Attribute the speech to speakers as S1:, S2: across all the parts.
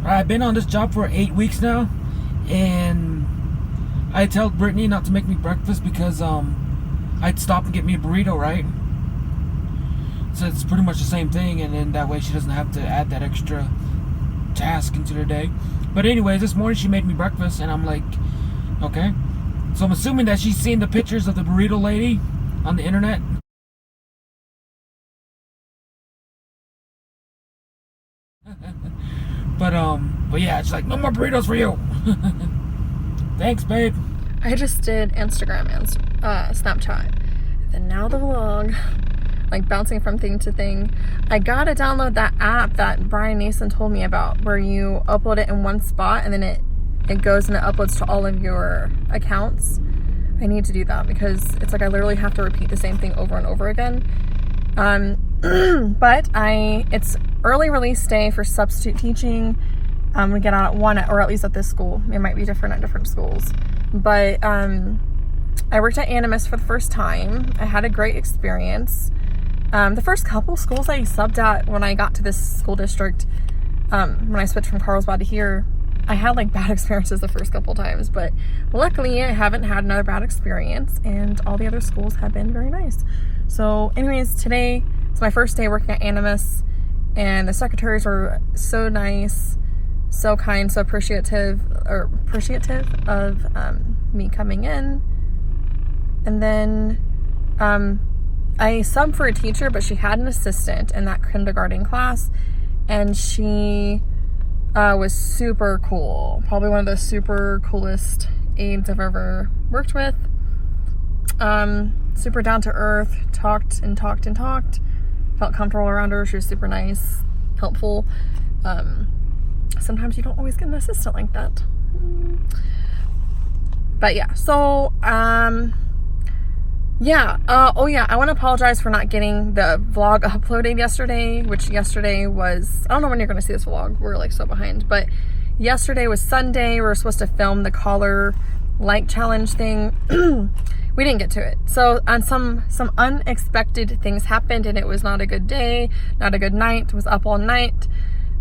S1: I've been on this job for 8 weeks now, and I tell Brittany not to make me breakfast because I'd stop and get me a burrito, right? So it's pretty much the same thing, and then that way she doesn't have to add that extra task into her day. But anyways, this morning she made me breakfast, and I'm like, okay. So I'm assuming that she's seen the pictures of the burrito lady on the internet. But yeah, it's like, no more burritos for you. Thanks, babe.
S2: I just did Instagram and Snapchat. And now the vlog, like bouncing from thing to thing. I gotta download that app that Brian Nason told me about, where you upload it in one spot and then it goes and it uploads to all of your accounts. I need to do that because it's like I literally have to repeat the same thing over and over again. But it's early release day for substitute teaching. We get out at 1, or at least at this school. It might be different at different schools. But I worked at Animus for the first time. I had a great experience. The first couple schools I subbed at when I got to this school district, when I switched from Carlsbad to here, I had like bad experiences the first couple times. But luckily I haven't had another bad experience, and all the other schools have been very nice. So anyways, today is my first day working at Animus, and the secretaries were so nice, so kind, so appreciative of me coming in. And then I subbed for a teacher, but she had an assistant in that kindergarten class, and she was super cool. Probably one of the super coolest aides I've ever worked with. Super down to earth, talked. Felt comfortable around her. She was super nice, helpful. Sometimes you don't always get an assistant like that. But yeah, so yeah. Oh yeah, I want to apologize for not getting the vlog uploaded yesterday, which yesterday was, I don't know when you're going to see this vlog. We're like so behind, but yesterday was Sunday. We were supposed to film the collar like challenge thing. We didn't get to it. So on some unexpected things happened, and it was not a good day, not a good night. Was up all night.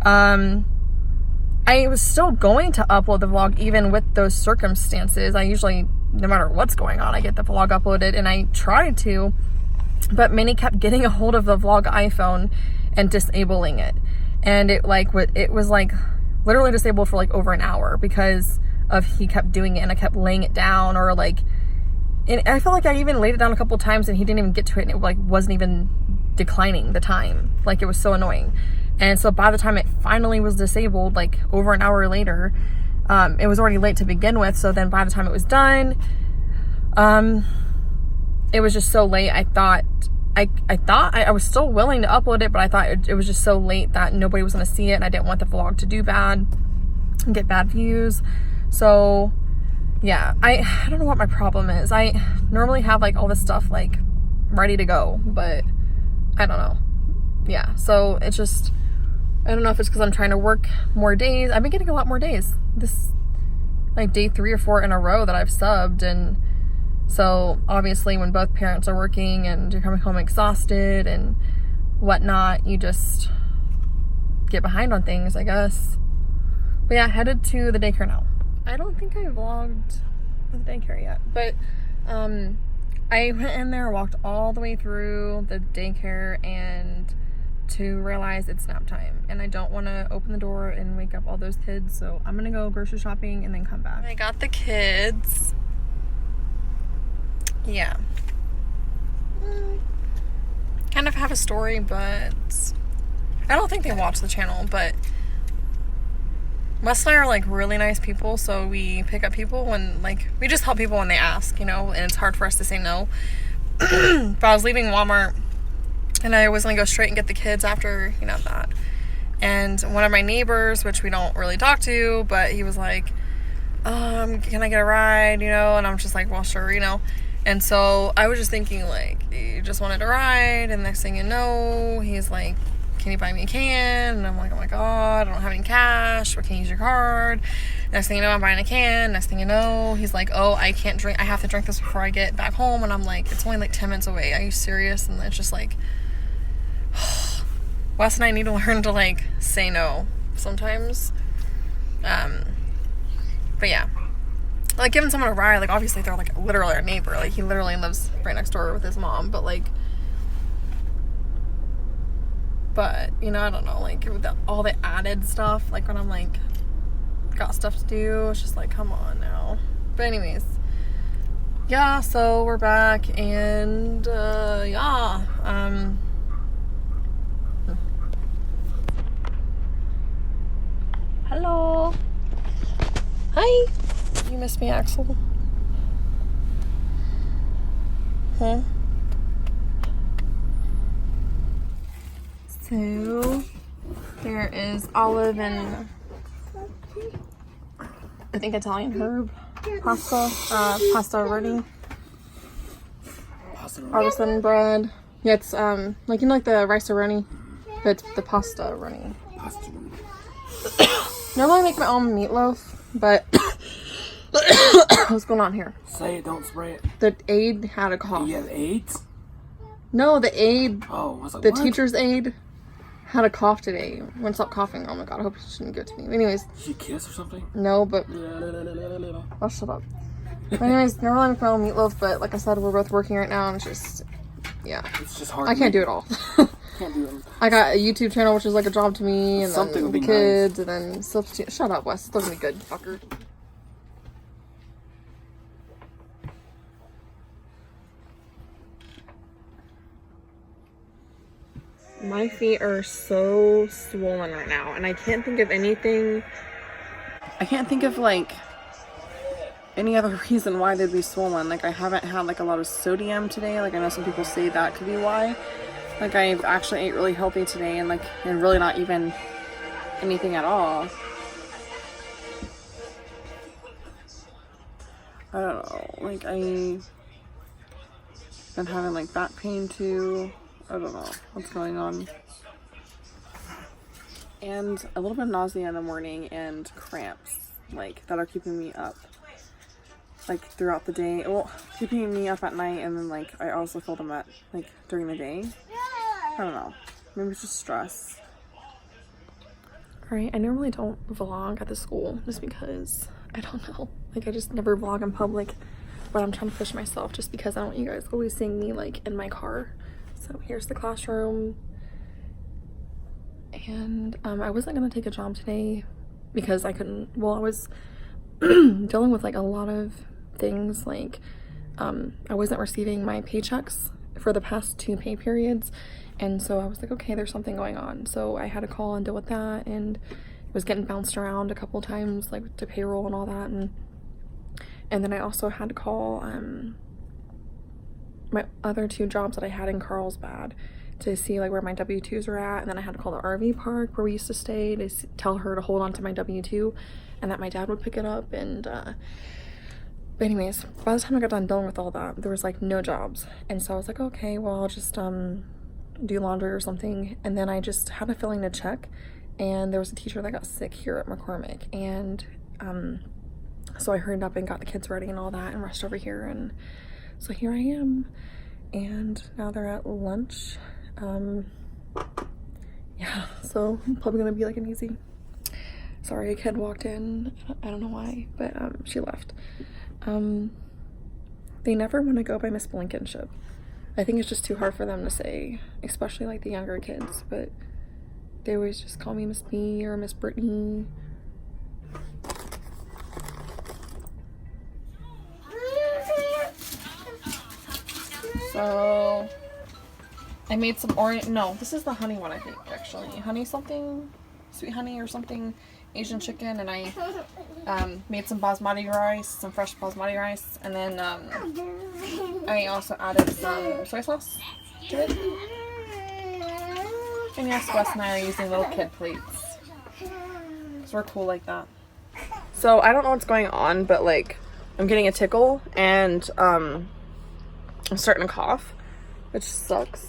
S2: I was still going to upload the vlog even with those circumstances. I usually, no matter what's going on, I get the vlog uploaded, and I tried to, but Minnie kept getting a hold of the vlog iPhone and disabling it. And it was like literally disabled for like over an hour because of he kept doing it, and I kept laying it down, or like, and I feel like I even laid it down a couple times and he didn't even get to it, and it like wasn't even declining the time. Like, it was so annoying. And so by the time it finally was disabled, like over an hour later, it was already late to begin with. So then by the time it was done, it was just so late. I thought I was still willing to upload it, but I thought it was just so late that nobody was going to see it, and I didn't want the vlog to do bad and get bad views. So yeah, I don't know what my problem is. I normally have like all this stuff like ready to go, but I don't know. Yeah, so it's just, I don't know if it's because I'm trying to work more days. I've been getting a lot more days. This like day 3 or 4 in a row that I've subbed, and so obviously when both parents are working and you're coming home exhausted and whatnot, you just get behind on things, I guess. But yeah, headed to the daycare now. I don't think I vlogged with daycare yet, but I went in there, walked all the way through the daycare, and to realize it's nap time, and I don't want to open the door and wake up all those kids, so I'm gonna go grocery shopping and then come back. I got the kids. Yeah. Kind of have a story, but I don't think they watch the channel, but Wes and I are like really nice people, so we pick up people when, like, we just help people when they ask, you know, and it's hard for us to say no. But I was leaving Walmart, and I was gonna go straight and get the kids after, you know, that. And one of my neighbors, which we don't really talk to, but he was like, can I get a ride, you know? And I'm just like, well, sure, you know. And so I was just thinking, like, you just wanted a ride, and next thing you know, he's like, can you buy me a can? And I'm like, oh my god, I don't have any cash, but can you use your card? Next thing you know, I'm buying a can. Next thing you know, he's like, oh, I can't drink, I have to drink this before I get back home. And I'm like, it's only like 10 minutes away, are you serious? And it's just like, Wes and I need to learn to like say no sometimes. But yeah, like giving someone a ride, like obviously they're like literally our neighbor, like he literally lives right next door with his mom, but you know, I don't know, like with all the added stuff, like when I'm like got stuff to do, it's just like, come on now. But anyways, yeah, so we're back, and yeah, hello, hi, you missed me, Axel? Huh? So there is olive and I think Italian herb pasta ready. Artisan bread. Yeah, it's like, you know, like the rice roni, but it's the pasta runny. Normally I make my own meatloaf, but what's going on here?
S1: Say it, don't spray it.
S2: The aide had a cough.
S1: You have AIDS?
S2: No, the aide.
S1: Oh, I was like,
S2: the
S1: what?
S2: teacher's aide had a cough today. Wouldn't stop coughing. Oh my god, I hope she shouldn't give it to me. Anyways.
S1: Did she kiss or something?
S2: No, but oh, shut up. But anyways, normally I make my own meatloaf, but like I said, we're both working right now, and it's just, yeah.
S1: It's just hard.
S2: I can't do it all.
S1: Can't do it.
S2: I got a YouTube channel, which is like a job to me, and
S1: something
S2: then the kids, nice. And then substitute. Shut up, Wes. It's still gonna be good, fucker. My feet are so swollen right now, and I can't think of anything. I can't think of like any other reason why they'd be swollen. Like I haven't had like a lot of sodium today. Like I know some people say that could be why. Like I've actually ate really healthy today, and really not even anything at all. I don't know. Like I've been having like back pain too. I don't know what's going on. And a little bit of nausea in the morning and cramps, like, that are keeping me up, like, throughout the day. Well, keeping me up at night, and then, like, I also feel them at, like, during the day. I don't know. Maybe it's just stress. Alright, I normally don't vlog at the school just because, I don't know. Like, I just never vlog in public, but I'm trying to push myself just because I don't want you guys always seeing me, like, in my car. So here's the classroom, and I wasn't going to take a job today because I couldn't, well, I was dealing with like a lot of things, like I wasn't receiving my paychecks for the past 2 pay periods, and so I was like, okay, there's something going on, so I had to call and deal with that, and it was getting bounced around a couple times, like to payroll and all that, and then I also had to call my other 2 jobs that I had in Carlsbad to see like where my W-2s were at, and then I had to call the RV park where we used to stay to tell her to hold on to my W-2 and that my dad would pick it up, and but anyways, by the time I got done dealing with all that, there was like no jobs, and so I was like, okay, well, I'll just do laundry or something, and then I just had a feeling to check, and there was a teacher that got sick here at McCormick, and so I hurried up and got the kids ready and all that and rushed over here, and so here I am, and now they're at lunch. Yeah, so probably gonna be like an easy. Sorry, a kid walked in. I don't know why, but she left. They never want to go by Miss Blankenship. I think it's just too hard for them to say, especially like the younger kids, but they always just call me Miss B or Miss Brittany. So I made some orange, no, this is the honey one, I think, actually. Honey something, sweet honey or something, Asian chicken, and I made some basmati rice, some fresh basmati rice, and then I also added some soy sauce to it. And yes, Wes and I are using little kid plates, so we're cool like that. So I don't know what's going on, but like I'm getting a tickle, and I'm starting to cough, which sucks.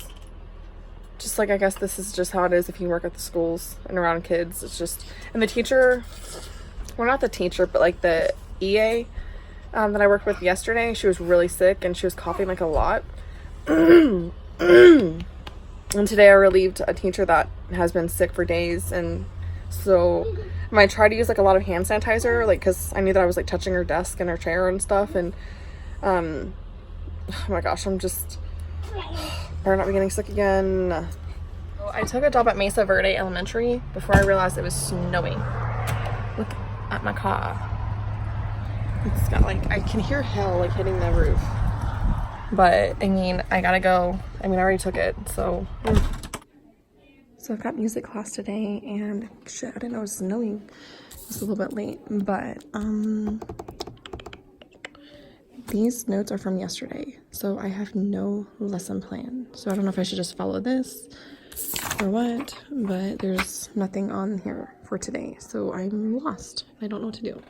S2: Just like, I guess this is just how it is if you work at the schools and around kids. It's just, and the teacher, well, not the teacher, but like the EA that I worked with yesterday, she was really sick and she was coughing like a lot. And today I relieved a teacher that has been sick for days, and so I tried to use like a lot of hand sanitizer, like because I knew that I was like touching her desk and her chair and stuff, and oh my gosh, I'm just better not be getting sick again. So I took a job at Mesa Verde Elementary before I realized it was snowing. Look at my car. It's got like, I can hear hail like hitting the roof. But I mean, I gotta go. I mean, I already took it, so. So I've got music class today, and shit, I didn't know it was snowing. It was a little bit late, but these notes are from yesterday, so I have no lesson plan. So I don't know if I should just follow this or what, but there's nothing on here for today, so I'm lost. I don't know what to do.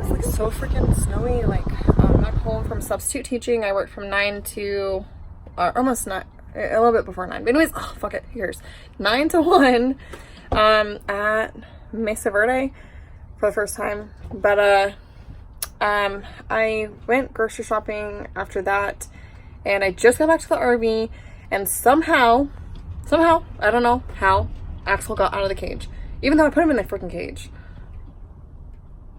S2: It's like so freaking snowy. Like I'm back home from substitute teaching. I work from 9 to almost 9, a little bit before 9. But anyways, oh fuck it, here's 9 to 1 at Mesa Verde for the first time. But I went grocery shopping after that, and I just got back to the RV, and somehow, I don't know how, Axel got out of the cage, even though I put him in the freaking cage.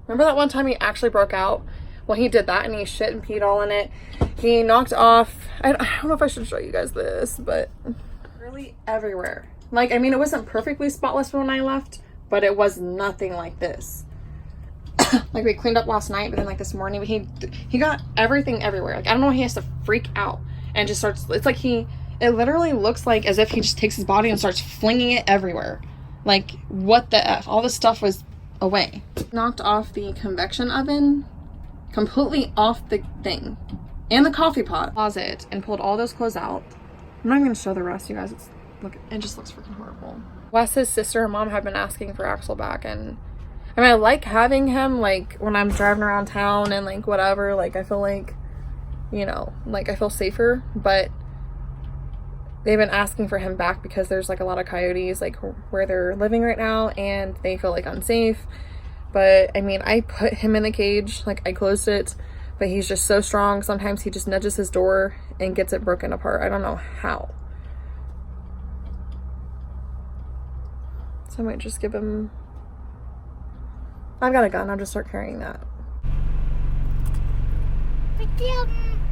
S2: Remember that one time he actually broke out? Well, he did that, and he shit and peed all in it. He knocked off, I don't know if I should show you guys this, but really everywhere. Like, I mean, it wasn't perfectly spotless when I left, but it was nothing like this. Like, we cleaned up last night, but then like this morning, he got everything everywhere. Like, I don't know why he has to freak out and just starts, it's like it literally looks like as if he just takes his body and starts flinging it everywhere. Like, what the F? All this stuff was away. Knocked off the convection oven, completely off the thing, and the coffee pot closet, and pulled all those clothes out. I'm not even gonna show the rest, you guys. It just looks freaking horrible. Wes's sister and mom have been asking for Axel back, and I mean, I like having him, like, when I'm driving around town and, like, whatever. Like, I feel like, you know, like, I feel safer. But they've been asking for him back because there's, like, a lot of coyotes, like, where they're living right now. And they feel, like, unsafe. But, I mean, I put him in the cage. Like, I closed it. But he's just so strong. Sometimes he just nudges his door and gets it broken apart. I don't know how. So I might just give him... I've got a gun. I'll just start carrying that.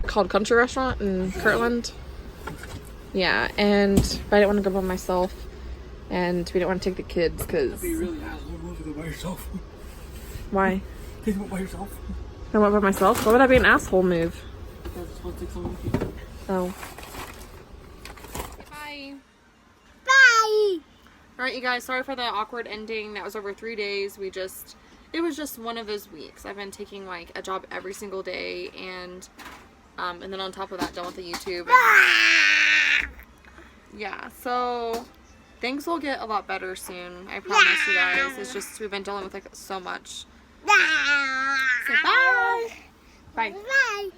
S2: Called Country Restaurant in Kirtland. Yeah, and but I didn't want to go by myself, and we didn't want to take the kids because.
S1: That'd be really asshole move to go by yourself.
S2: Why?
S1: Take them by yourself.
S2: I went by myself. Why would that be an asshole move?
S1: Because it's supposed to take someone with you.
S2: Oh. Bye. Bye. All right, you guys. Sorry for the awkward ending. That was over 3 days. It was just one of those weeks. I've been taking like a job every single day, and then on top of that, done with the YouTube. And, yeah, so things will get a lot better soon. I promise you guys. It's just we've been dealing with like so much. So bye. Bye. Bye.